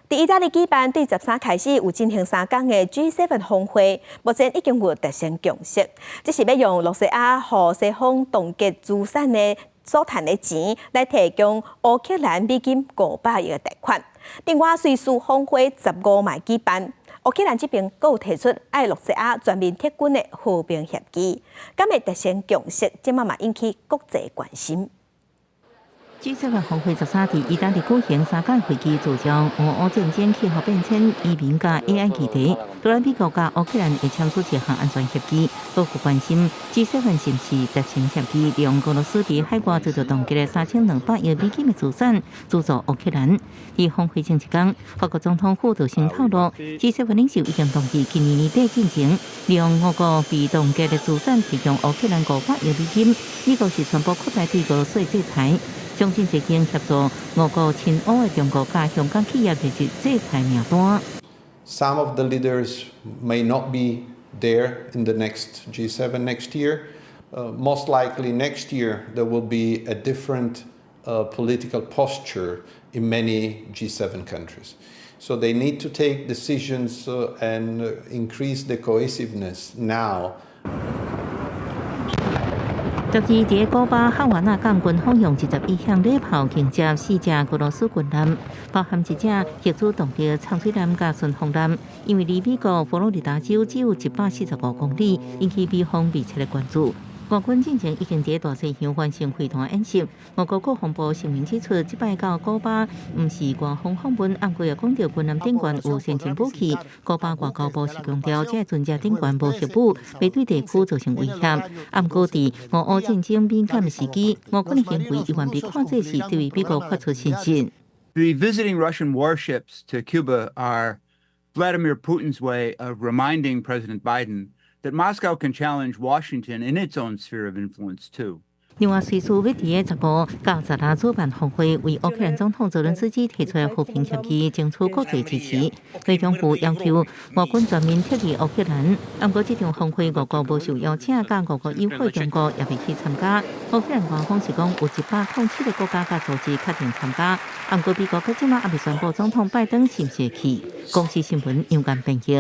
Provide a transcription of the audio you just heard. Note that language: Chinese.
伫意大利举办对13开始有进行3天的 G7 峰会，目前已经有达成共识，这是要用洛西亚和西方冻结资产的所赚的钱来提供乌克兰美金500亿的贷款。另外，瑞士峰会15卖举办，乌克兰这边阁有提出爱洛西亚全面撤军的和平协议，敢会达成共识，即嘛引起国际关心。G7 峰会13伫意大利举行3届会议，主将俄乌战争、气候变迁、移民甲 AI 议题。除了美国甲乌克兰会签署一项安全协议，各国关心 G7 是不是达成协议，利用俄罗斯伫海外遭到冻结的3200亿美金的资产资助乌克兰。伫峰会前一天，法国总统府就先透露 ，G7 领袖已经同意今年年底进行，利用俄国被冻结的资产提供乌克兰500亿美金。美国是宣布扩大对俄罗斯的制裁。相信这经协助俄国亲欧的中国加香港企业列入制裁名单。Some of the leaders may not be there in the next G7 next year. Most likely next year there will be a different political posture in many G7 countries. So they need to take decisions and increase the cohesiveness now. 昨日伫古巴哈瓦那港军方用11项礼炮迎接4只俄罗斯军舰，包含1只核主动力潜水舰甲巡航舰，因为离美国佛罗里达州只有145公里，引起美方密切的关注。俄军进前已经伫大西洋完成会谈演习。俄国国防部声明指出，这摆到古巴毋是官方访问，暗过也讲到军舰顶悬有先进武器。古巴外交部是强调，这船只顶悬无核武，未对地区造成威胁。暗过伫俄乌战争敏感时机，俄军的行为依然被看作是对于美国发出信心。The visiting Russian warships to Cuba are Vladimir Putin's way of reminding President Biden that Moscow can challenge Washington in its own sphere of influence too. 另外，瑞士要伫15到16主办峰会，为乌克兰总统泽伦斯基提出和平协议，争取国际支持。外交部要求俄军全面撤离乌克兰。不过，这场峰会俄国无受邀请，甲俄国友好中国也未去参加。乌克兰官方是讲有107个国家甲组织确定参加。不过，美国到即马也未宣布总统拜登是毋是会去。公司新闻杨干编辑。